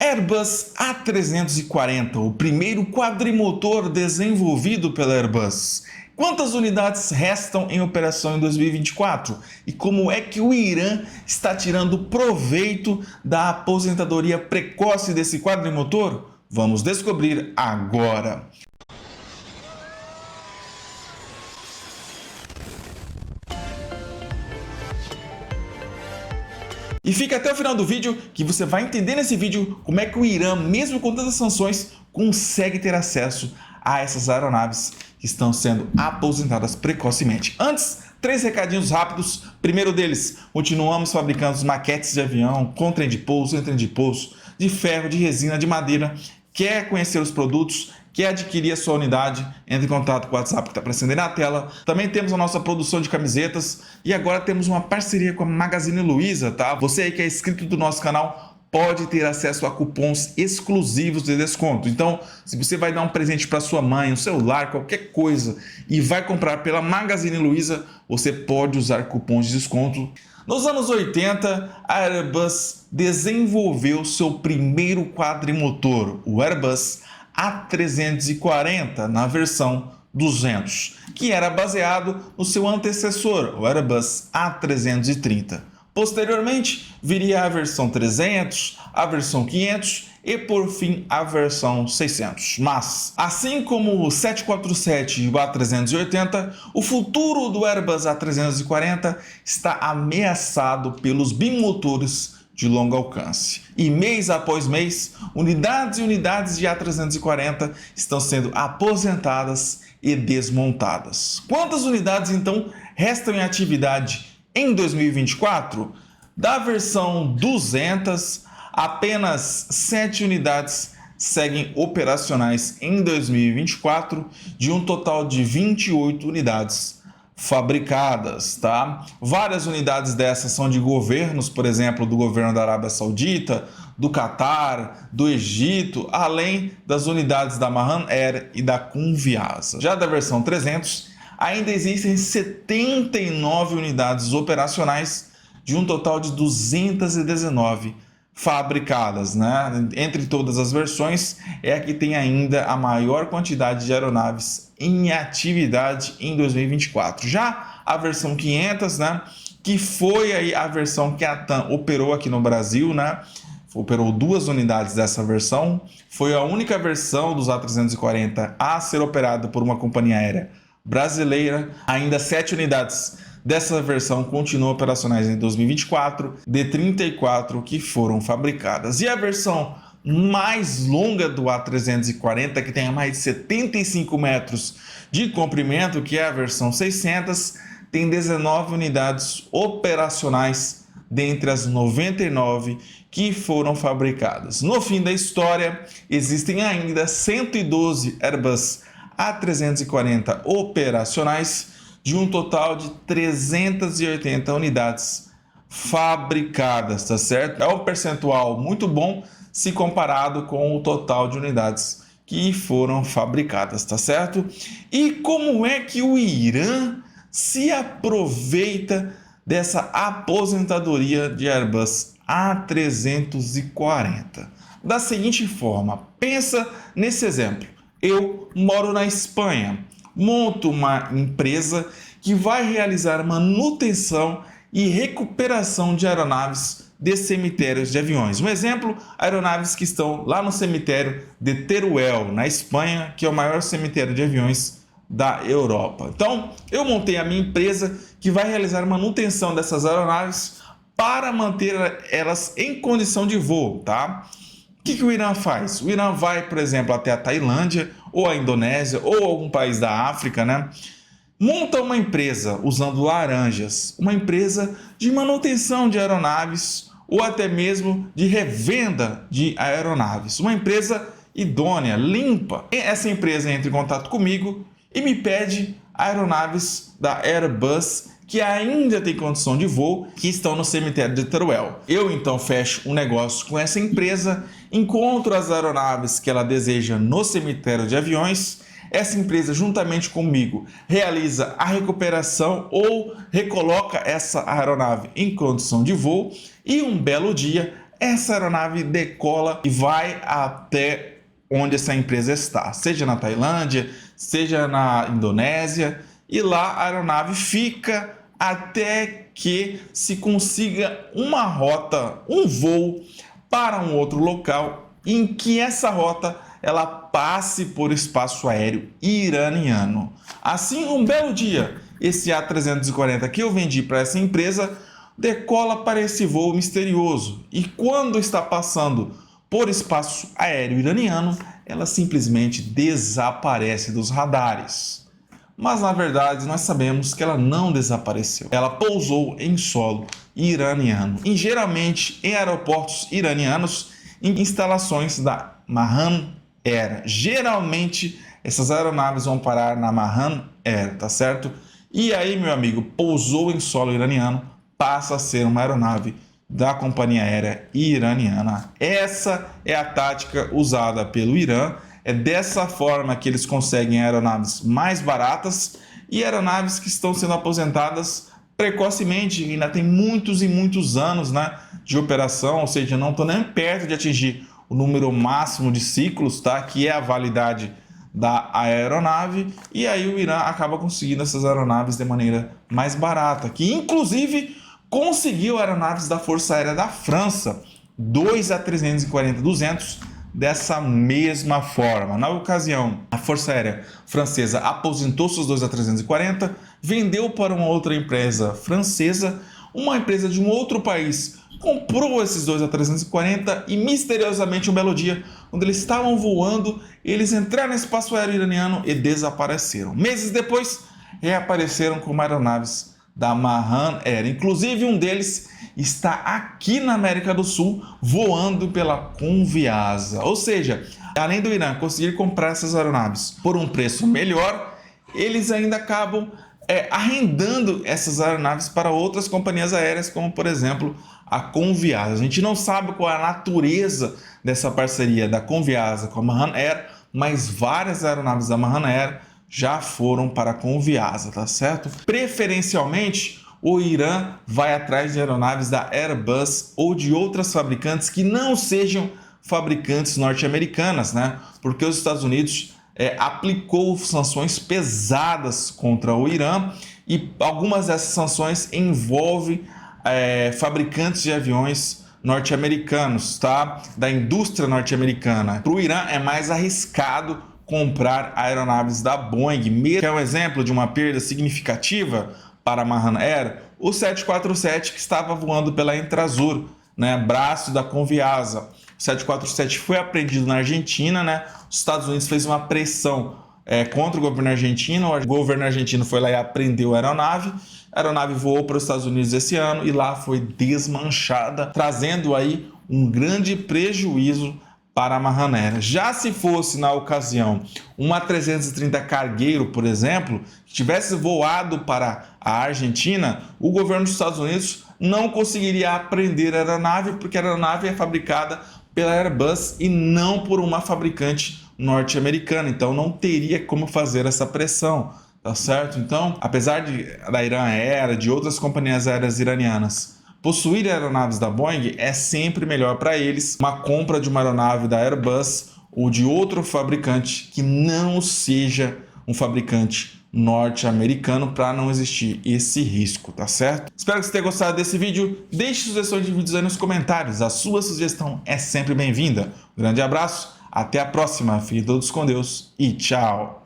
Airbus A340, o primeiro quadrimotor desenvolvido pela Airbus. Quantas unidades restam em operação em 2024? E como é que o Irã está tirando proveito da aposentadoria precoce desse quadrimotor? Vamos descobrir agora. E fica até o final do vídeo que você vai entender nesse vídeo como é que o Irã, mesmo com tantas sanções, consegue ter acesso a essas aeronaves que estão sendo aposentadas precocemente. Antes, 3 recadinhos rápidos. Primeiro deles, continuamos fabricando as maquetes de avião com trem de pouso, sem trem de pouso, de ferro, de resina, de madeira. Quer conhecer os produtos? Quer adquirir a sua unidade? Entre em contato com o WhatsApp que está aparecendo aí na tela. Também temos a nossa produção de camisetas e agora temos uma parceria com a Magazine Luiza, tá? Você aí que é inscrito do nosso canal pode ter acesso a cupons exclusivos de desconto. Então, se você vai dar um presente para sua mãe, um celular, qualquer coisa, e vai comprar pela Magazine Luiza, você pode usar cupons de desconto. Nos anos 80, a Airbus desenvolveu seu primeiro quadrimotor, o Airbus A340, na versão 200, que era baseado no seu antecessor, o Airbus A330. Posteriormente, viria a versão 300, a versão 500 e, por fim, a versão 600. Mas, assim como o 747 e o A380, o futuro do Airbus A340 está ameaçado pelos bimotores de longo alcance. E mês após mês, unidades e unidades de A340 estão sendo aposentadas e desmontadas. Quantas unidades, então, restam em atividade em 2024? Da versão 200, apenas 7 unidades seguem operacionais em 2024, de um total de 28 unidades fabricadas, tá? Várias unidades dessas são de governos, por exemplo, do governo da Arábia Saudita, do Catar, do Egito, além das unidades da Mahan Air e da Conviasa. Já da versão 300, ainda existem 79 unidades operacionais de um total de 219 fabricadas, né? Entre todas as versões, é a que tem ainda a maior quantidade de aeronaves em atividade em 2024. Já a versão 500, né? Que foi aí a versão que a TAM operou aqui no Brasil, né? Operou 2 unidades dessa versão. Foi a única versão dos A340 a ser operada por uma companhia aérea brasileira. Ainda 7 unidades dessa versão continuam operacionais em 2024, de 34 que foram fabricadas. E a versão mais longa do A340, que tem mais de 75 metros de comprimento, que é a versão 600, tem 19 unidades operacionais dentre as 99 que foram fabricadas. No fim da história, existem ainda 112 Airbus A340 operacionais, de um total de 380 unidades fabricadas, tá certo? É um percentual muito bom se comparado com o total de unidades que foram fabricadas, tá certo? E como é que o Irã se aproveita dessa aposentadoria de Airbus A340? Da seguinte forma, pensa nesse exemplo. Eu moro na Espanha, monto uma empresa que vai realizar manutenção e recuperação de aeronaves de cemitérios de aviões. Um exemplo, aeronaves que estão lá no cemitério de Teruel, na Espanha, que é o maior cemitério de aviões da Europa. Então, eu montei a minha empresa que vai realizar manutenção dessas aeronaves para manter elas em condição de voo, tá? O que o Irã faz? O Irã vai, por exemplo, até a Tailândia, ou a Indonésia, ou algum país da África, né? Monta uma empresa usando laranjas, uma empresa de manutenção de aeronaves, ou até mesmo de revenda de aeronaves. Uma empresa idônea, limpa. Essa empresa entra em contato comigo e me pede aeronaves da Airbus que ainda tem condição de voo, que estão no cemitério de Teruel. Eu então fecho um negócio com essa empresa, encontro as aeronaves que ela deseja no cemitério de aviões. Essa empresa, juntamente comigo, realiza a recuperação ou recoloca essa aeronave em condição de voo e um belo dia essa aeronave decola e vai até onde essa empresa está, seja na Tailândia, seja na Indonésia, e lá a aeronave fica até que se consiga uma rota, um voo para um outro local em que essa rota ela passe por espaço aéreo iraniano. Assim, um belo dia, esse A340 que eu vendi para essa empresa decola para esse voo misterioso e quando está passando por espaço aéreo iraniano, ela simplesmente desaparece dos radares. Mas na verdade nós sabemos que ela não desapareceu. Ela pousou em solo iraniano e geralmente em aeroportos iranianos em instalações da Mahan Air. Geralmente essas aeronaves vão parar na Mahan Air, tá certo? E aí, meu amigo, pousou em solo iraniano, passa a ser uma aeronave da companhia aérea iraniana. Essa é a tática usada pelo Irã. É dessa forma que eles conseguem aeronaves mais baratas e aeronaves que estão sendo aposentadas precocemente, ainda tem muitos e muitos anos, né, de operação, ou seja, não estão nem perto de atingir o número máximo de ciclos, tá, que é a validade da aeronave, e aí o Irã acaba conseguindo essas aeronaves de maneira mais barata, que inclusive conseguiu aeronaves da Força Aérea da França, 2 A340-200, dessa mesma forma. Na ocasião, a Força Aérea Francesa aposentou seus 2 A340, vendeu para uma outra empresa francesa, uma empresa de um outro país comprou esses 2 A340 e misteriosamente um belo dia, quando eles estavam voando, eles entraram no espaço aéreo iraniano e desapareceram. Meses depois, reapareceram como aeronaves da Mahan Air. Inclusive um deles está aqui na América do Sul voando pela Conviasa. Ou seja, além do Irã conseguir comprar essas aeronaves por um preço melhor, eles ainda acabam arrendando essas aeronaves para outras companhias aéreas, como por exemplo a Conviasa. A gente não sabe qual é a natureza dessa parceria da Conviasa com a Mahan Air, mas várias aeronaves da Mahan Air já foram para a Conviasa, tá certo? Preferencialmente, o Irã vai atrás de aeronaves da Airbus ou de outras fabricantes que não sejam fabricantes norte-americanas, né? Porque os Estados Unidos aplicou sanções pesadas contra o Irã e algumas dessas sanções envolvem fabricantes de aviões norte-americanos, tá? Da indústria norte-americana. Para o Irã é mais arriscado comprar aeronaves da Boeing, mesmo que é um exemplo de uma perda significativa para a Mahan Air, o 747 que estava voando pela Intrazur, né, braço da Conviasa. O 747 foi apreendido na Argentina, né? Os Estados Unidos fez uma pressão contra o governo argentino, o governo argentino foi lá e apreendeu a aeronave voou para os Estados Unidos esse ano e lá foi desmanchada, trazendo aí um grande prejuízo para a Mahan Air. Já se fosse, na ocasião, uma A330 cargueiro, por exemplo, que tivesse voado para a Argentina, o governo dos Estados Unidos não conseguiria apreender a aeronave, porque a aeronave é fabricada pela Airbus e não por uma fabricante norte-americana, então não teria como fazer essa pressão, tá certo? Então, apesar da Irã Air, de outras companhias aéreas iranianas possuir aeronaves da Boeing, é sempre melhor para eles uma compra de uma aeronave da Airbus ou de outro fabricante que não seja um fabricante norte-americano, para não existir esse risco, tá certo? Espero que você tenha gostado desse vídeo. Deixe sugestões de vídeos aí nos comentários. A sua sugestão é sempre bem-vinda. Um grande abraço, até a próxima. Fiquem todos com Deus e tchau!